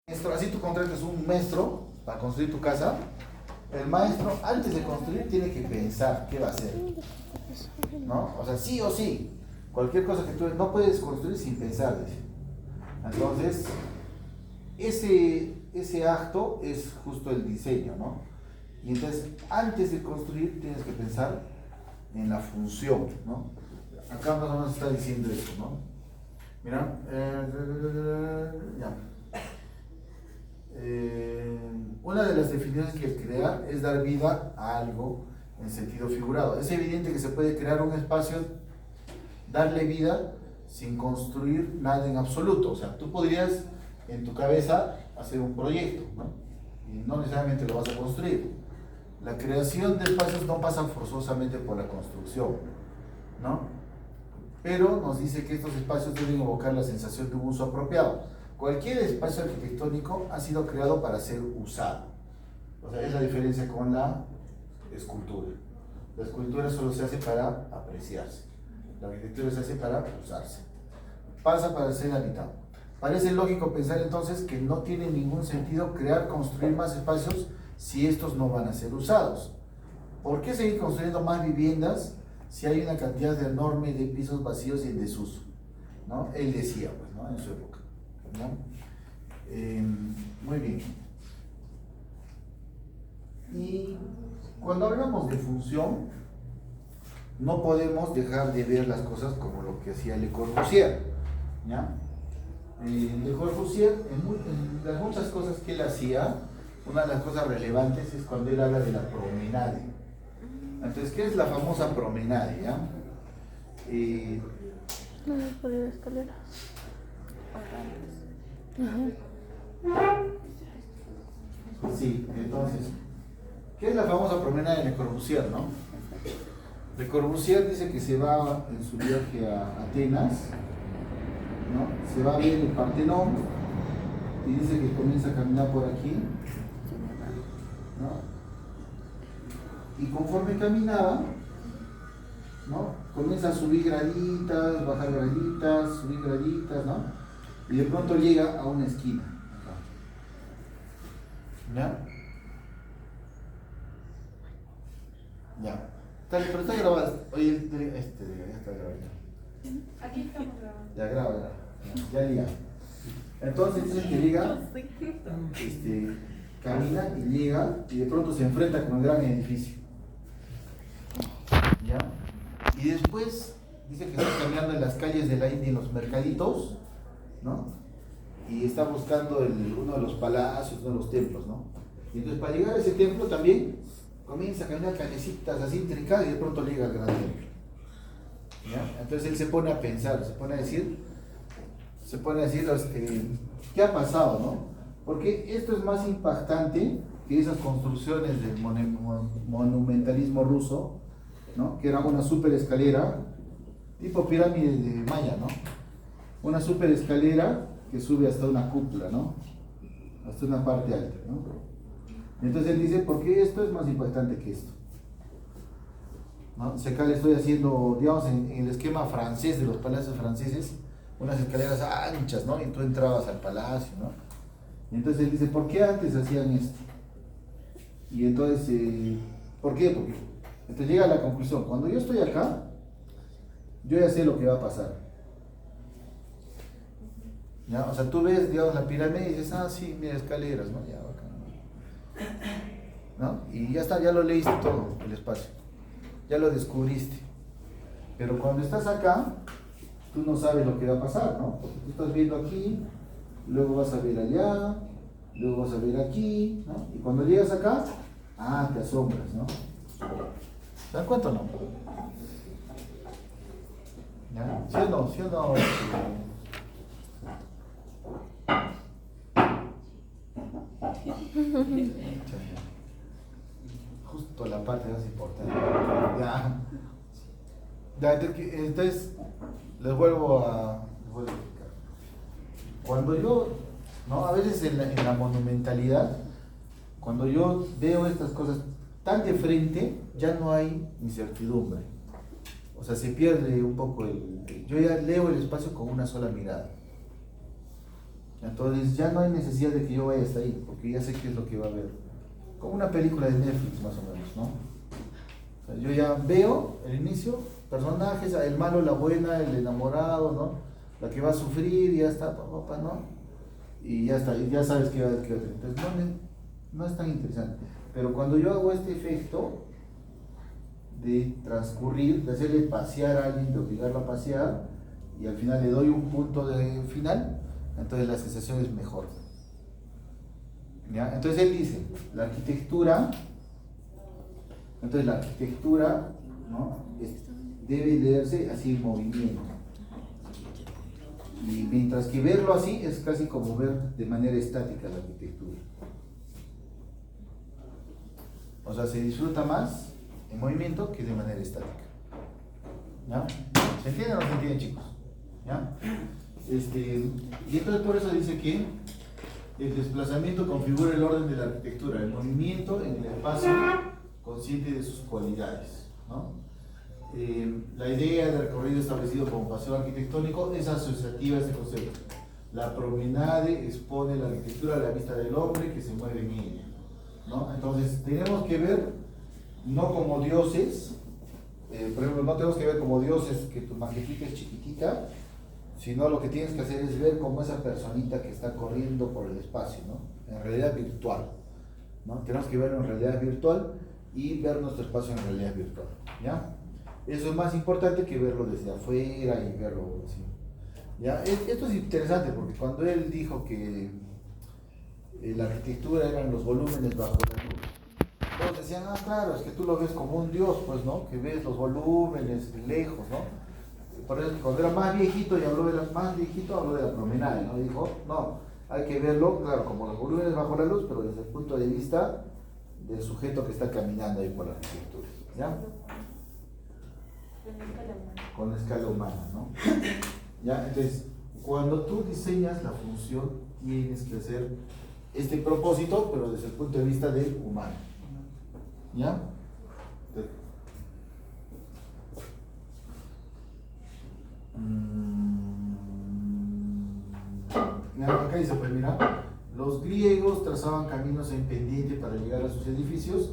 Maestro, así tú contratas un maestro para construir tu casa. El maestro, antes de construir, tiene que pensar qué va a hacer, ¿no? O sea, sí o sí, cualquier cosa que tú no puedes construir sin pensar, dice. Entonces, ese acto es justo el diseño, ¿no? Y entonces, antes de construir, tienes que pensar en la función, ¿no? Acá más o menos está diciendo eso, ¿no? Mira, ya. Una de las definiciones que es crear es dar vida a algo en sentido figurado. Es evidente que se puede crear un espacio, darle vida sin construir nada en absoluto. O sea, tú podrías en tu cabeza hacer un proyecto, ¿no? Y no necesariamente lo vas a construir. La creación de espacios no pasa forzosamente por la construcción, ¿no? Pero nos dice que estos espacios deben evocar la sensación de un uso apropiado. Cualquier espacio arquitectónico ha sido creado para ser usado. O sea, es la diferencia con la escultura. La escultura solo se hace para apreciarse. La arquitectura se hace para usarse. Pasa para ser habitado. Parece lógico pensar entonces que no tiene ningún sentido construir más espacios si estos no van a ser usados. ¿Por qué seguir construyendo más viviendas si hay una cantidad enorme de pisos vacíos y en desuso? ¿No? Él decía, pues, ¿no? En su época, ¿no? Muy bien. Y cuando hablamos de función, no podemos dejar de ver las cosas como lo que hacía Le Corbusier, ¿ya? Le Corbusier, en las muchas cosas que él hacía, una de las cosas relevantes es cuando él habla de la promenade. Entonces, ¿qué es la famosa promenade, ya? No me he podido escaleras. Sí, entonces, ¿qué es la famosa promenade de Le Corbusier, no? Le Corbusier dice que se va en su viaje a Atenas, ¿no? Se va a ver el Partenón y dice que comienza a caminar por aquí, ¿no? Y conforme caminaba, ¿no? Comienza a subir graditas, bajar graditas, subir graditas, ¿no? Y de pronto llega a una esquina. ¿Ya? Ya. Pero está grabado. Oye, ya está grabado. Aquí estamos grabando. Ya graba, ya liga. Entonces dice que llega, camina y llega y de pronto se enfrenta con el gran edificio. ¿Ya? Y después dice que está caminando en las calles de la India, en los mercaditos, ¿no? Y está buscando uno de los palacios, uno de los templos, ¿no? Y entonces para llegar a ese templo también comienza a caminar callecitas así intrincadas y de pronto llega al gran templo. ¿Ya? Entonces él se pone a pensar, se pone a decir, ¿qué ha pasado, no? Porque esto es más impactante que esas construcciones del monumentalismo ruso, ¿no? Que era una super escalera, tipo pirámide de Maya, ¿no? Una super escalera que sube hasta una cúpula, ¿no? Hasta una parte alta, ¿no? Entonces él dice, ¿por qué esto es más impactante que esto? ¿No? Si acá le estoy haciendo, digamos, en el esquema francés de los palacios franceses, unas escaleras anchas, ¿no? Y tú entrabas al palacio, ¿no? Y entonces él dice, ¿por qué antes hacían esto? Y entonces, ¿por qué? Porque entonces llega a la conclusión, cuando yo estoy acá, yo ya sé lo que va a pasar. ¿Ya? O sea, tú ves, digamos, la pirámide y dices, ah, sí, mira, escaleras, ¿no? Ya, bacán, ¿no? Y ya está, ya lo leíste todo, el espacio. Ya lo descubriste. Pero cuando estás acá, tú no sabes lo que va a pasar, ¿no? Porque tú estás viendo aquí, luego vas a ver allá, luego vas a ver aquí, ¿no? Y cuando llegas acá, te asombras, ¿no? ¿Se dan cuenta o no? ¿Ya? ¿Sí o no? ¿Sí o no? Justo la parte más importante. Ya. Entonces, les vuelvo a explicar. Cuando yo, ¿no? A veces en la monumentalidad, cuando yo veo estas cosas tan de frente, ya no hay incertidumbre. O sea, se pierde un poco yo ya leo el espacio con una sola mirada. Entonces ya no hay necesidad de que yo vaya hasta ahí, porque ya sé qué es lo que va a ver. Como una película de Netflix más o menos, ¿no? O sea, yo ya veo el inicio, personajes, el malo, la buena, el enamorado, ¿no? La que va a sufrir, y ya está, papá, ¿no? Y ya está, y ya sabes qué va a hacer. Entonces no es tan interesante. Pero cuando yo hago este efecto de transcurrir, de hacerle pasear a alguien, de obligarlo a pasear, y al final le doy un punto de final, entonces la sensación es mejor. ¿Ya? Entonces él dice, la arquitectura, ¿no? Debe leerse así en movimiento. Y mientras que verlo así es casi como ver de manera estática la arquitectura. O sea, se disfruta más en movimiento que de manera estática. ¿Ya? ¿Se entiende o no se entiende, chicos? ¿Ya? Y entonces por eso dice que el desplazamiento configura el orden de la arquitectura, el movimiento en el espacio consciente de sus cualidades, ¿no? La idea del recorrido establecido como paseo arquitectónico es asociativa a este concepto. La promenade expone la arquitectura a la vista del hombre que se mueve en ella, ¿no? Entonces tenemos que ver no como dioses, por ejemplo, no tenemos que ver como dioses que tu maquetita es chiquitita, sino lo que tienes que hacer es ver como esa personita que está corriendo por el espacio, ¿no? En realidad virtual, ¿no? Tenemos que verlo en realidad virtual y ver nuestro espacio en realidad virtual, ¿ya? Eso es más importante que verlo desde afuera y verlo así, ¿ya? Esto es interesante porque cuando él dijo que la arquitectura eran los volúmenes bajo la luz, todos decían, ah, claro, es que tú lo ves como un dios, pues, ¿no? Que ves los volúmenes lejos, ¿no? Por eso cuando era más viejito y habló de la promenade, ¿no? Dijo, no, hay que verlo, claro, como los volúmenes bajo la luz, pero desde el punto de vista del sujeto que está caminando ahí por la arquitectura, ¿ya? Con la escala humana, ¿no? ¿Ya? Entonces, cuando tú diseñas la función, tienes que hacer este propósito, pero desde el punto de vista del humano, ¿ya? Acá dice, pues mira, los griegos trazaban caminos en pendiente para llegar a sus edificios,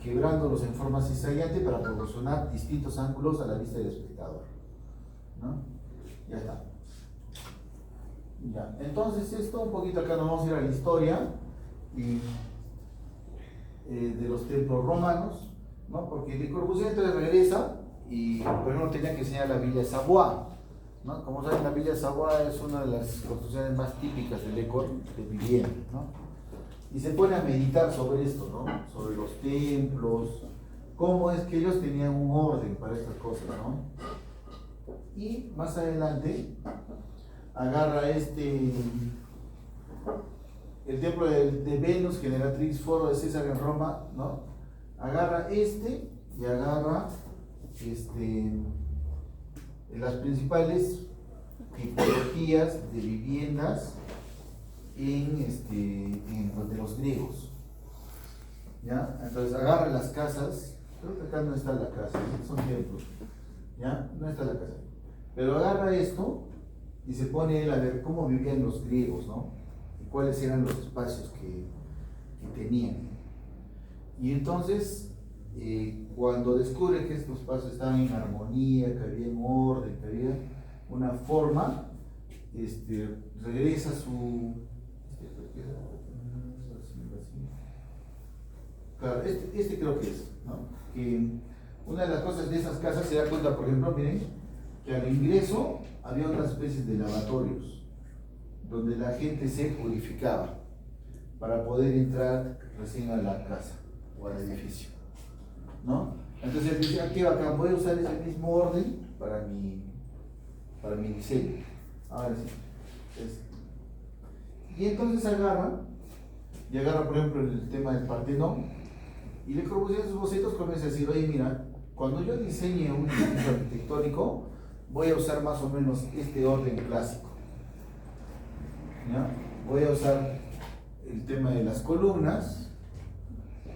quebrándolos en forma cizallante para proporcionar distintos ángulos a la vista del espectador, ¿no? Ya está. Ya. Entonces esto un poquito acá nos vamos a ir a la historia y, de los templos romanos, ¿no? Porque Le Corbusier entonces regresa y por ejemplo tenía que enseñar la Villa Savoy, ¿no? Como saben, la Villa Savoy es una de las construcciones más típicas de Le Corbusier, de vivienda, ¿no? Y se pone a meditar sobre esto, ¿no? Sobre los templos, cómo es que ellos tenían un orden para estas cosas, ¿no? Y más adelante agarra el templo de Venus, generatrix foro de César en Roma, ¿no? Agarra y agarra las principales tipologías de viviendas de los griegos, ¿ya? Entonces agarra las casas, creo que acá no está la casa, son templos, ¿ya? No está la casa, pero agarra esto y se pone él a ver cómo vivían los griegos, ¿no? Y cuáles eran los espacios que tenían. Y entonces, cuando descubre que estos espacios estaban en armonía, que había un orden, que había una forma, regresa su... Claro, creo que es, ¿no? Que una de las cosas de esas casas se da cuenta, por ejemplo, miren, que al ingreso había otras especies de lavatorios, donde la gente se purificaba para poder entrar recién a la casa o al edificio, ¿no? Entonces él dice, aquí bacán, voy a usar ese mismo orden para mi diseño. Ahora sí. Y entonces agarra, por ejemplo, el tema del Partenón, y Le Corbusier en sus bocetos comienza a decir, oye, mira, cuando yo diseñe un edificio arquitectónico, voy a usar más o menos este orden clásico, ¿ya? Voy a usar el tema de las columnas,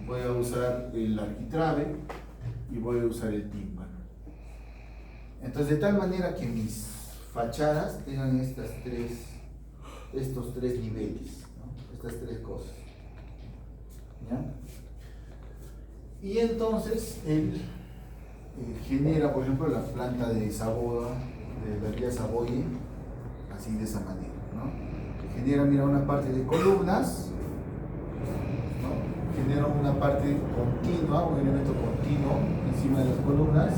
voy a usar el arquitrabe y voy a usar el tímpano. Entonces, de tal manera que mis fachadas tengan estas tres estos tres niveles, ¿no? Estas tres cosas. ¿Ya? Y entonces él genera, por ejemplo, la planta de Saboya, de la vía Savoye, así de esa manera, ¿no? Genera, mira, una parte de columnas, ¿no? Genera una parte continua, un elemento continuo encima de las columnas,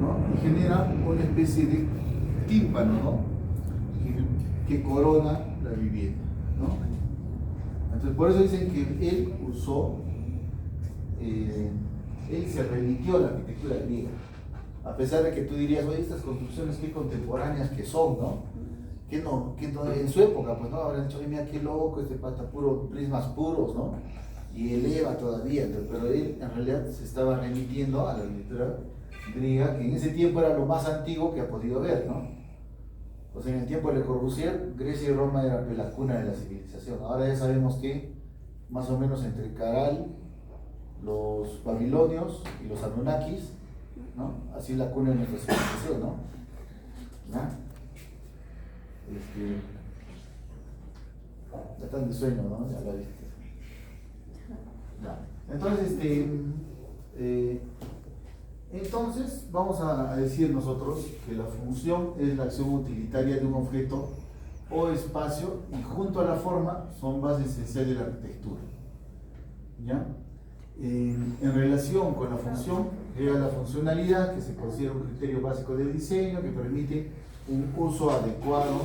¿no? Y genera una especie de tímpano, ¿no? que corona la vivienda, ¿no? Entonces, por eso dicen que él usó, él se religió la arquitectura griega, a pesar de que tú dirías, oye, estas construcciones qué contemporáneas que son, ¿no? Que no, en su época, pues no, habrán dicho, oye, mira qué loco, este pata puro, prismas puros, ¿no? Y eleva todavía, pero él en realidad se estaba remitiendo a la arquitectura griega, que en ese tiempo era lo más antiguo que ha podido ver, ¿no? O sea, en el tiempo de Le Corbusier, Grecia y Roma era la cuna de la civilización. Ahora ya sabemos que, más o menos entre Caral, los babilonios y los anunnakis, ¿no? Así es la cuna de nuestra civilización, ¿no? ¿Ya? Ya están de sueño, ¿no? Ya la viste. Ya. Entonces, vamos a decir nosotros que la función es la acción utilitaria de un objeto o espacio y junto a la forma son base esencial de la arquitectura. ¿Ya? En relación con la función, llega la funcionalidad, que se considera un criterio básico de diseño que permite un uso adecuado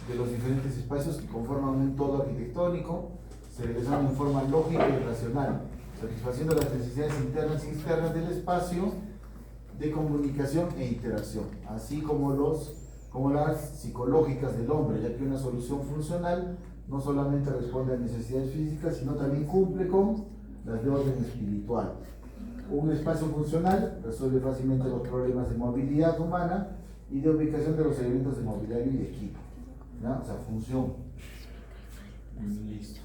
de los diferentes espacios que conforman un todo arquitectónico, se realizan en forma lógica y racional, satisfaciendo las necesidades internas y externas del espacio de comunicación e interacción, así como las psicológicas del hombre, ya que una solución funcional no solamente responde a necesidades físicas, sino también cumple con las de orden espiritual. Un espacio funcional resuelve fácilmente los problemas de movilidad humana y de ubicación de los elementos de mobiliario y de equipo. ¿Ya? O sea, función. Listo.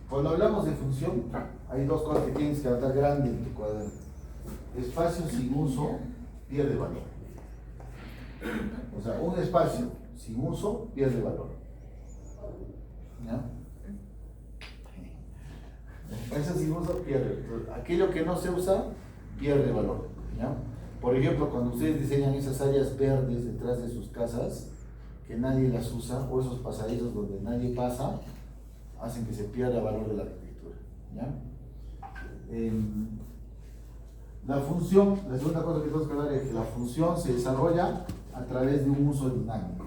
Cuando hablamos de función, hay dos cosas que tienes que anotar grande en tu cuaderno. Espacio sin uso pierde valor. O sea, un espacio sin uso pierde valor. ¿Ya? Espacio sin uso pierde. Aquello que no se usa pierde valor. ¿Ya? Por ejemplo, cuando ustedes diseñan esas áreas verdes detrás de sus casas, que nadie las usa, o esos pasadizos donde nadie pasa, hacen que se pierda el valor de la arquitectura. ¿Ya? La función, la segunda cosa que tenemos que hablar es que la función se desarrolla a través de un uso dinámico.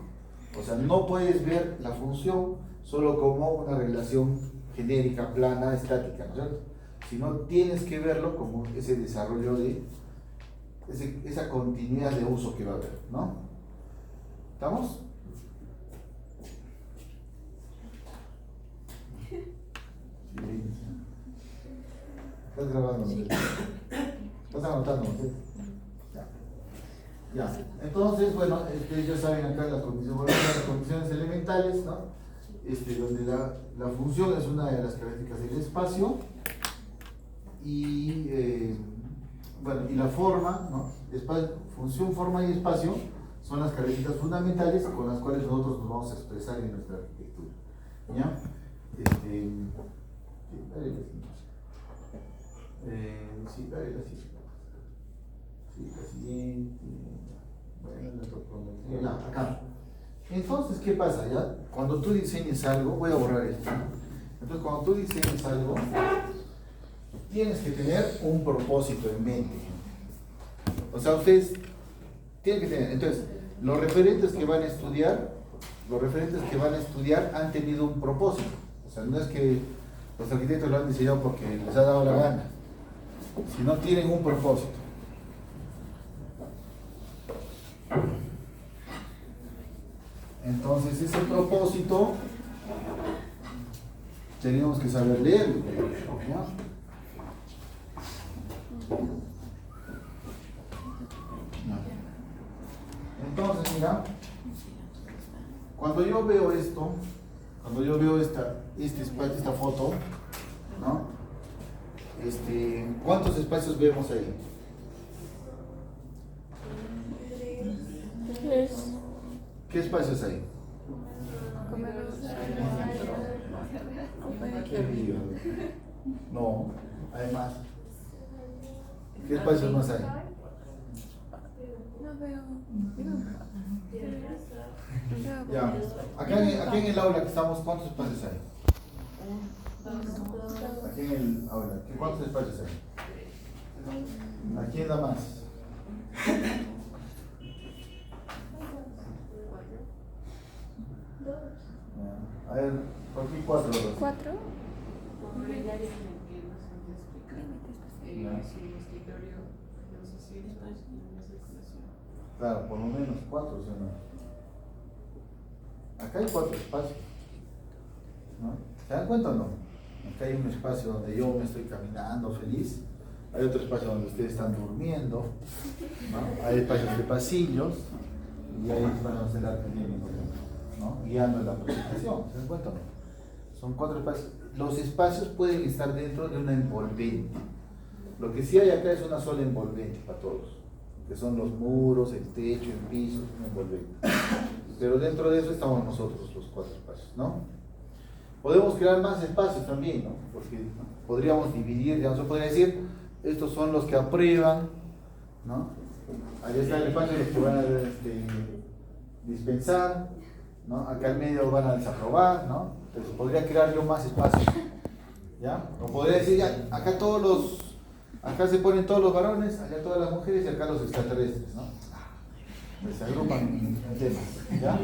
O sea, no puedes ver la función solo como una relación genérica, plana, estática, ¿no es cierto? Sino tienes que verlo como ese desarrollo de esa continuidad de uso que va a haber, ¿no? ¿Estamos? ¿Estás grabando? Sí. ¿Estás anotando? ¿Sí? Ya. Entonces, bueno, ya saben acá las condiciones elementales, ¿no? Donde la función es una de las características del espacio y, bueno, y la forma, ¿no? Función, forma y espacio son las características fundamentales con las cuales nosotros nos vamos a expresar en nuestra arquitectura. ¿Ya? Sí, dale la siguiente. Sí, la siguiente. Bueno, ya, acá. Entonces, ¿qué pasa? ¿Ya? Cuando tú diseñes algo, voy a borrar esto. Entonces, cuando tú diseñes algo, tienes que tener un propósito en mente. O sea, ustedes tienen que tener. Entonces, los referentes que van a estudiar han tenido un propósito. O sea, no es que los arquitectos lo han diseñado porque les ha dado la gana, sino tienen un propósito. Entonces, ese propósito tenemos que saber leerlo, ¿no? Entonces, mira, cuando yo veo esto, cuando yo veo esta foto, ¿no? ¿Cuántos espacios vemos ahí? Es ¿Qué espacios hay? comedor. ¿Qué lío? No, hay más. ¿Qué espacios más hay? No veo. Ya, aquí en el aula que estamos, ¿cuántos espacios hay? Aquí en el aula, ¿cuántos espacios hay? ¿A quién da más? Ya, a ver, ¿por qué cuatro? ¿Cuatro? Por el área en el que nos han explicado. Es un escritorio, los asientos y una circulación. Claro, por lo menos cuatro, ¿sí o no? Acá hay cuatro espacios, ¿no? ¿Se dan cuenta o no? Acá hay un espacio donde yo me estoy caminando feliz, hay otro espacio donde ustedes están durmiendo, ¿no? Hay espacios de pasillos y hay espacios de la clínica, ¿no? Guiando la presentación, ¿se dan cuenta o no? Son cuatro espacios. Los espacios pueden estar dentro de una envolvente. Lo que sí hay acá es una sola envolvente para todos, que son los muros, el techo, el piso, una envolvente. Pero dentro de eso estamos nosotros, los cuatro espacios, ¿no? Podemos crear más espacios también, ¿no? Porque podríamos dividir, ya no se podría decir, estos son los que aprueban, ¿no? Ahí está el espacio de los que van a dispensar, ¿no? Acá al medio van a desaprobar, ¿no? Entonces podría crear yo más espacios, ¿ya? O podría decir, ya, acá se ponen todos los varones, acá todas las mujeres y acá los extraterrestres, ¿no? Se agrupan en temas, ¿ya?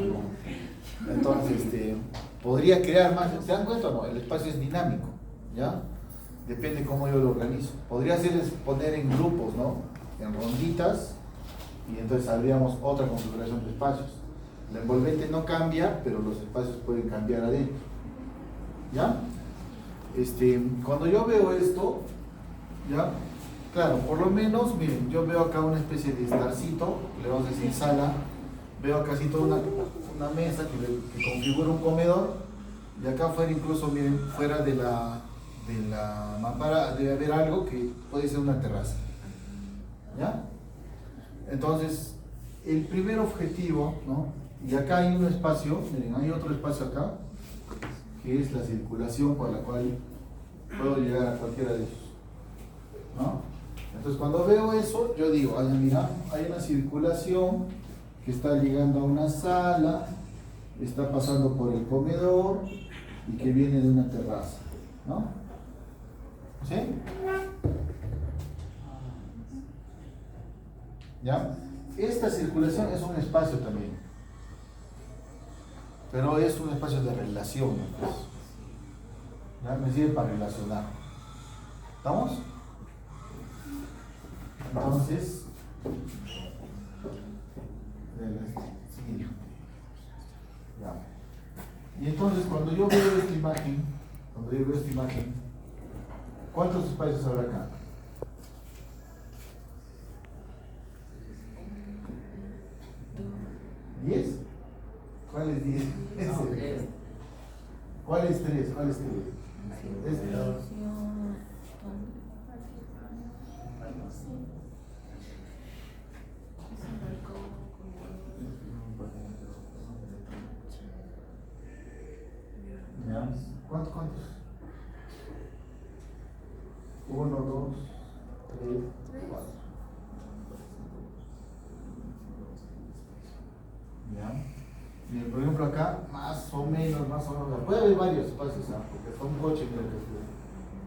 Entonces, podría crear más, ¿se dan cuenta o no? El espacio es dinámico, ¿ya? Depende cómo yo lo organizo. Podría poner en grupos, ¿no? En ronditas, y entonces habríamos otra configuración de espacios. La envolvente no cambia, pero los espacios pueden cambiar adentro, ¿ya? Cuando yo veo esto, ¿ya? Claro, por lo menos, miren, yo veo acá una especie de estarcito, le vamos a decir sala, veo acá así toda una mesa que configura un comedor, y acá afuera incluso, miren, fuera de la mampara debe haber algo que puede ser una terraza, ¿ya? Entonces, el primer objetivo, ¿no? Y acá hay un espacio, miren, hay otro espacio acá, que es la circulación por la cual puedo llegar a cualquiera de ellos, ¿no? Entonces cuando veo eso, yo digo, ay, mira, hay una circulación que está llegando a una sala, está pasando por el comedor y que viene de una terraza, ¿no? ¿Sí? ¿Ya? Esta circulación es un espacio también, pero es un espacio de relación, ¿no? ¿Ya? Me sirve para relacionar. ¿Estamos? Entonces, sí. Ya. Y entonces cuando yo veo esta imagen, ¿cuántos espacios habrá acá? ¿10? ¿Cuál es 10? ¿Cuál es 3? ¿Cuál es 3? ¿Ya? ¿Cuántos? 1, 2, 3, 4. ¿Ya? Bien, por ejemplo acá, más o menos, puede haber varios espacios, ¿ah? Porque son coches,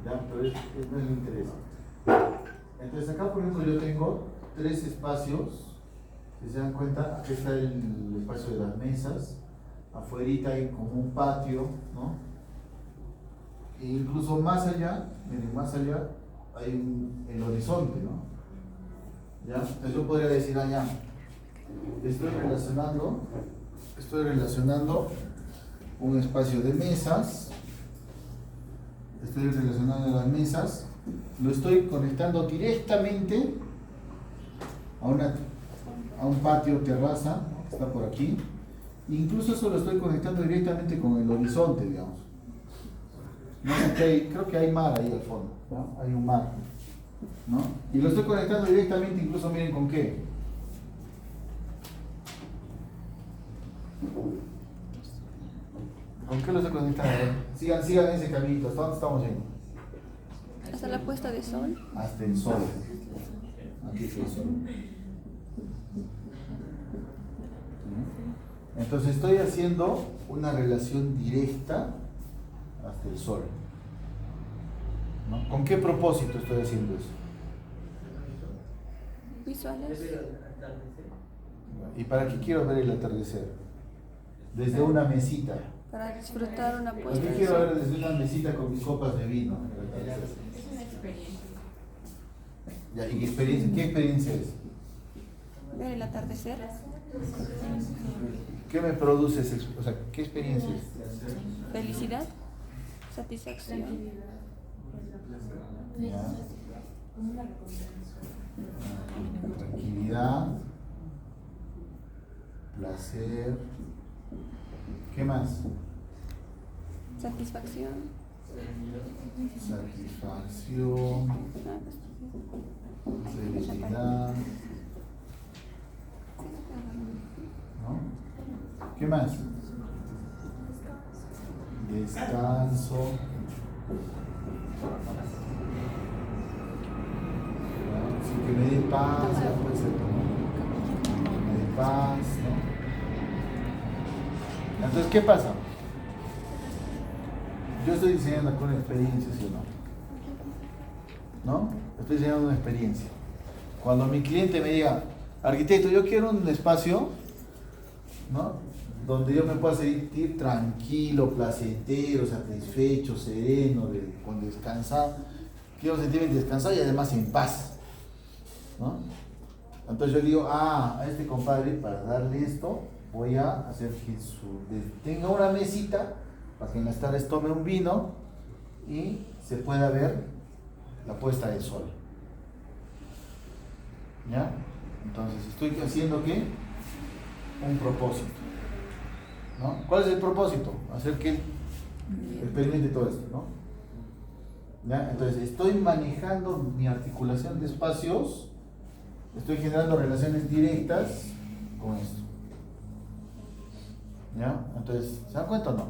¿ya? Pero no es el interés. Entonces acá, por ejemplo, yo tengo 3 espacios. Si se dan cuenta, aquí está el espacio de las mesas, afuerita hay como un patio, ¿no? E incluso más allá, miren, más allá hay el horizonte, ¿no? ¿Ya? Entonces yo podría decir allá, estoy relacionando un espacio de mesas, estoy relacionando las mesas, lo estoy conectando directamente a un patio terraza que está por aquí, incluso eso lo estoy conectando directamente con el horizonte, digamos. No sé, creo que hay mar ahí al fondo, ¿no? Hay un mar, ¿no? Y lo estoy conectando directamente, incluso miren con qué, ¿Con qué lo se conectan? Sigan ese caminito. ¿Hasta dónde estamos yendo? Hasta la puesta de sol. Hasta el sol. Aquí está el sol. Entonces estoy haciendo una relación directa hasta el sol, ¿no? ¿Con qué propósito estoy haciendo eso? Visuales. ¿Y para qué quiero ver el atardecer? Desde una mesita. Para disfrutar una ¿Por puesta qué de quiero sol. ver desde una mesita con mis copas de vino? Es una experiencia. Ya, ¿y qué experiencia es? Ver el atardecer. ¿Qué me produce esa o sea, qué experiencia es? Felicidad. Satisfacción. Ya. Tranquilidad, placer, ¿qué más? Satisfacción. Satisfacción, felicidad, ¿no? ¿Qué más? Descanso. Sí, que me dé paz, ya puede ser como me dé paz, ¿no? Entonces, ¿qué pasa? Yo estoy diseñando con experiencia, ¿sí o no? ¿No? Estoy diseñando una experiencia. Cuando mi cliente me diga, arquitecto, yo quiero un espacio, ¿no?, donde yo me pueda sentir tranquilo, placentero, satisfecho, sereno, con descansar. Quiero sentirme descansado y además en paz, ¿no? Entonces yo digo, a este compadre, para darle esto, voy a hacer que tenga una mesita para que en las tardes tome un vino y se pueda ver la puesta del sol. ¿Ya? Entonces estoy haciendo ¿qué? Un propósito, ¿no? ¿Cuál es el propósito? Hacer que él experimente todo esto, ¿no? ¿Ya? Entonces estoy manejando mi articulación de espacios, estoy generando relaciones directas con esto. ¿Ya? Entonces, ¿se dan cuenta o no?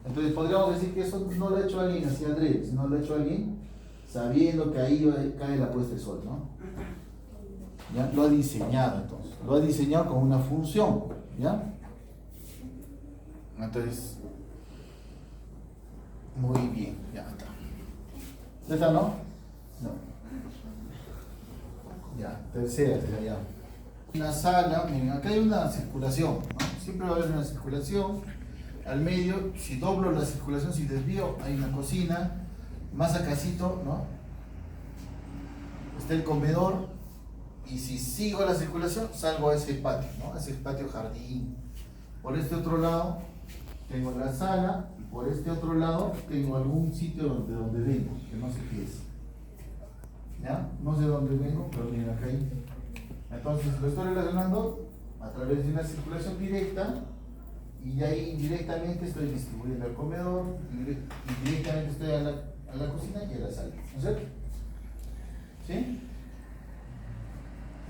Entonces podríamos decir que eso no lo ha hecho alguien así adrede, sino lo ha hecho alguien sabiendo que ahí cae la puesta de sol, ¿no? ¿Ya? Lo ha diseñado entonces, lo ha diseñado con una función, ¿ya? Entonces, muy bien, ya está. ¿Ya está, no? No. Ya, tercera, ya. Una sala, miren, acá hay una circulación, ¿no? Siempre va a haber una circulación. Al medio, si doblo la circulación, si desvío, hay una cocina. Más acasito, ¿no?, está el comedor. Y si sigo la circulación, salgo a ese patio, ¿no?, a ese patio jardín. Por este otro lado tengo la sala y por este otro lado tengo algún sitio de donde vengo, que no sé qué es. ¿Ya? No sé dónde vengo, pero miren acá hay. Entonces lo estoy relacionando a través de una circulación directa y ahí indirectamente estoy distribuyendo al comedor, y directamente estoy a la cocina y a la sala, ¿no es cierto? ¿Sí?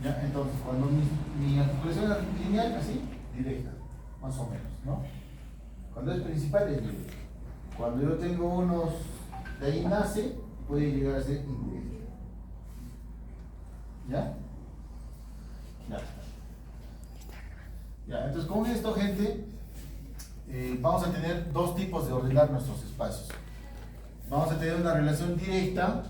¿Ya? Entonces cuando mi articulación es lineal, así, directa, más o menos, ¿no? Cuando es principal es directa. Cuando yo tengo unos de ahí nace, puede llegar a ser indirecta. ¿Ya? Ya, entonces con esto, gente, vamos a tener dos tipos de ordenar nuestros espacios. Vamos a tener una relación directa,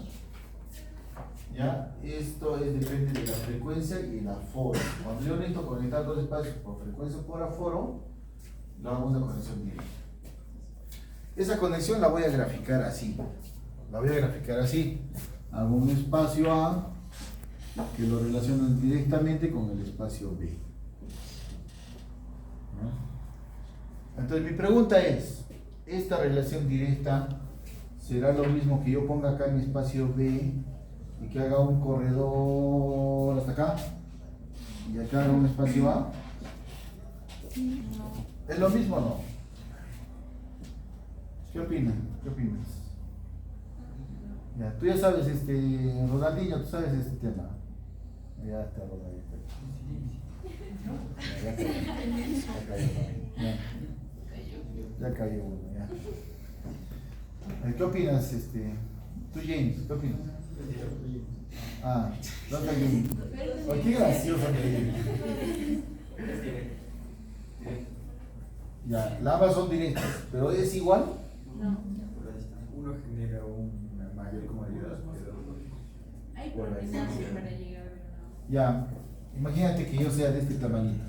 ¿ya? Esto depende de la frecuencia y el aforo. Cuando yo necesito conectar dos espacios por frecuencia o por aforo, lo hago una conexión directa. Esa conexión la voy a graficar así. Hago un espacio A que lo relaciono directamente con el espacio B. ¿No? Entonces mi pregunta es, ¿esta relación directa será lo mismo que yo ponga acá en mi espacio B y que haga un corredor hasta acá y acá haga un espacio A? ¿Es lo mismo o no? ¿Qué opinas? Ya, tú ya sabes, Ronaldinho, tú sabes este tema. Ya está, Ronaldinho. Ya cayó uno, ya. ¿Qué opinas, tú, James? ¿Qué opinas? No está James. Oh, qué gracioso que ya, las ambas son directas, pero ¿es igual? No. Uno genera una mayor comodidad, pero Hay coordinación para llegar a ver una. Ya, imagínate que yo sea de este tamañito.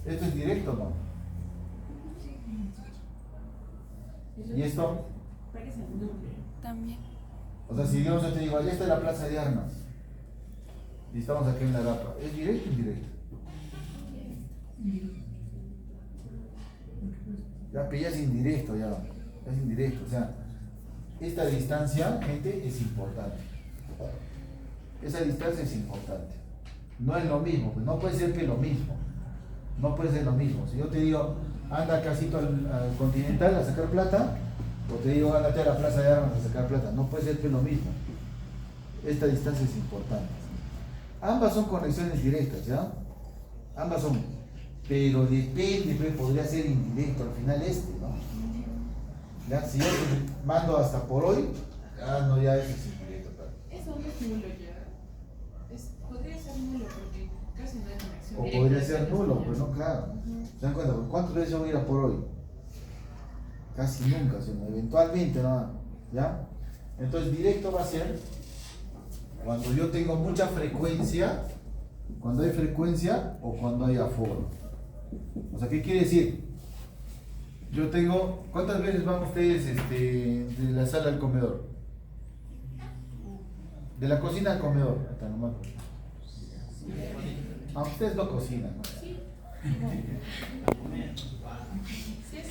¿Esto es directo o no? ¿Y esto? Parece un núcleo. También. O sea, si digamos yo te digo, allá está la plaza de armas y estamos aquí en la Rapa, ¿es directo o indirecto? Ya, pero ya es indirecto, ya es indirecto. O sea, esta distancia, gente, es importante. Esa distancia es importante. No es lo mismo, pues no puede ser que lo mismo. No puede ser lo mismo. Si yo te digo, anda casito al Continental a sacar plata, o te digo, ándate a la plaza de armas a sacar plata, no puede ser que lo mismo. Esta distancia es importante. Ambas son conexiones directas, ¿ya? Ambas son. Pero depende, pues, podría ser indirecto al final ¿no? ¿Ya? Si yo te mando hasta por hoy, no, ya eso es indirecto. Eso no es nulo ya. Podría ser nulo porque casi no hay conexión. O directa podría hacia ser la nulo, señal. pues no, claro. ¿Se dan cuenta? ¿Cuántas veces yo voy a ir a por hoy? Casi nunca, sino eventualmente nada. ¿Ya? Entonces directo va a ser cuando yo tengo mucha frecuencia, cuando hay frecuencia o cuando hay aforo. O sea, ¿qué quiere decir? Yo tengo, ¿cuántas veces van ustedes de la sala al comedor? De la cocina al comedor, hasta nomás. Ustedes no cocinan, ¿no? Sí. Sí es.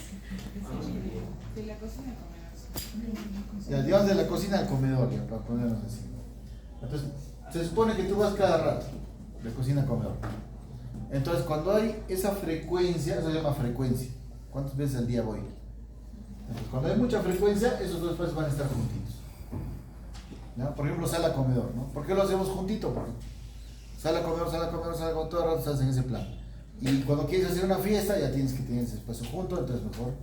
De la cocina a comer. Ya, digamos de la cocina al comedor, ya, para ponernos así. Entonces, se supone que tú vas cada rato, de cocina al comedor. Entonces, cuando hay esa frecuencia, eso se llama frecuencia. ¿Cuántas veces al día voy? Entonces, cuando hay mucha frecuencia, esos dos espacios van a estar juntitos. ¿Ya? Por ejemplo, sala comedor, ¿no? ¿Por qué lo hacemos juntito? Porque sala comedor, todo el rato estás en ese plan. Y cuando quieres hacer una fiesta, ya tienes que tener ese espacio junto, entonces mejor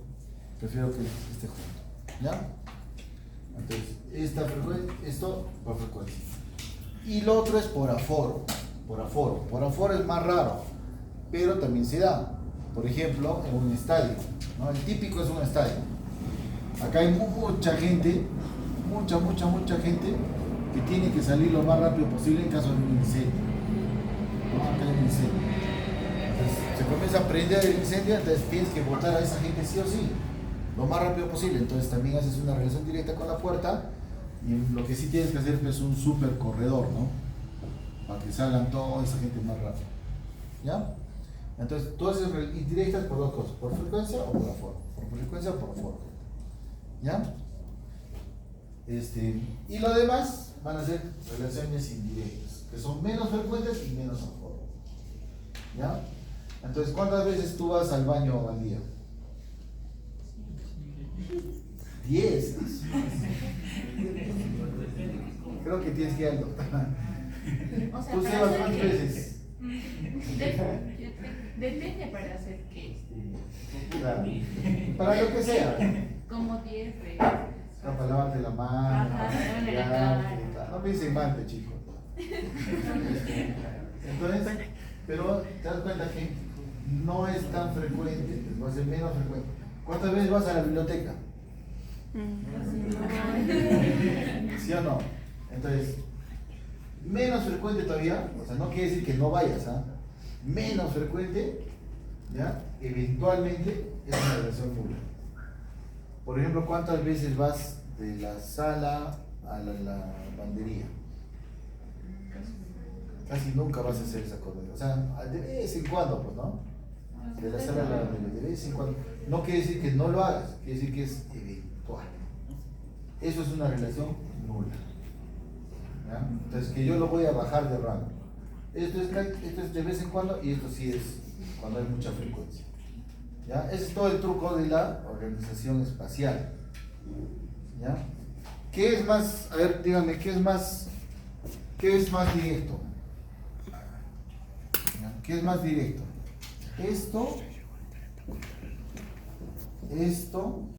prefiero que esté junto. ¿Ya? Entonces, esta frecuencia, esto por frecuencia. Y lo otro es por aforo. Por aforo. Por aforo es más raro, pero también se da. Por ejemplo, en un estadio, ¿no? El típico es un estadio. Acá hay mucha gente, mucha gente que tiene que salir lo más rápido posible en caso de un incendio. ¿No? Acá hay un incendio. Entonces, se comienza a prender el incendio, entonces tienes que botar a esa gente sí o sí, lo más rápido posible. Entonces también haces una relación directa con la puerta y lo que sí tienes que hacer es un super corredor, ¿no? Para que salgan toda esa gente más rápido. ¿Ya? Entonces, tú haces indirectas por dos cosas, por frecuencia o por aforo. Por frecuencia o por aforo. ¿Ya? Y lo demás van a ser relaciones indirectas, que son menos frecuentes y menos aforo. ¿Ya? Entonces, ¿cuántas veces tú vas al baño al día? 10. Creo que tienes que ir al doctor. O sea, ¿Tú para Sebas hacer cuántas qué? veces? Depende para hacer qué. Claro. Para lo que sea. Como 10 veces. Para lavarte la mano, Ajá, para lavarme la limpiarte, cara. no piensen mal, chicos. Entonces, pero te das cuenta que no es tan frecuente, va a ser menos frecuente. ¿Cuántas veces vas a la biblioteca? ¿Sí o no? Entonces, menos frecuente todavía, o sea, no quiere decir que no vayas, ¿ah? Menos frecuente, ¿ya? Eventualmente es una relación nula. Por ejemplo, ¿cuántas veces vas de la sala a la lavandería? Casi nunca vas a hacer esa cosa. O sea, de vez en cuando, pues, ¿no? De la sala a la lavandería, de vez en cuando. No quiere decir que no lo hagas, quiere decir que es eventual. Eso es una relación nula. ¿Ya? Entonces, que yo lo voy a bajar de rango. Esto es de vez en cuando y esto sí es cuando hay mucha frecuencia. ¿Ya? Ese es todo el truco de la organización espacial. ¿Ya? ¿Qué es más, a ver, díganme, qué es más directo? ¿Ya? ¿Qué es más directo? Esto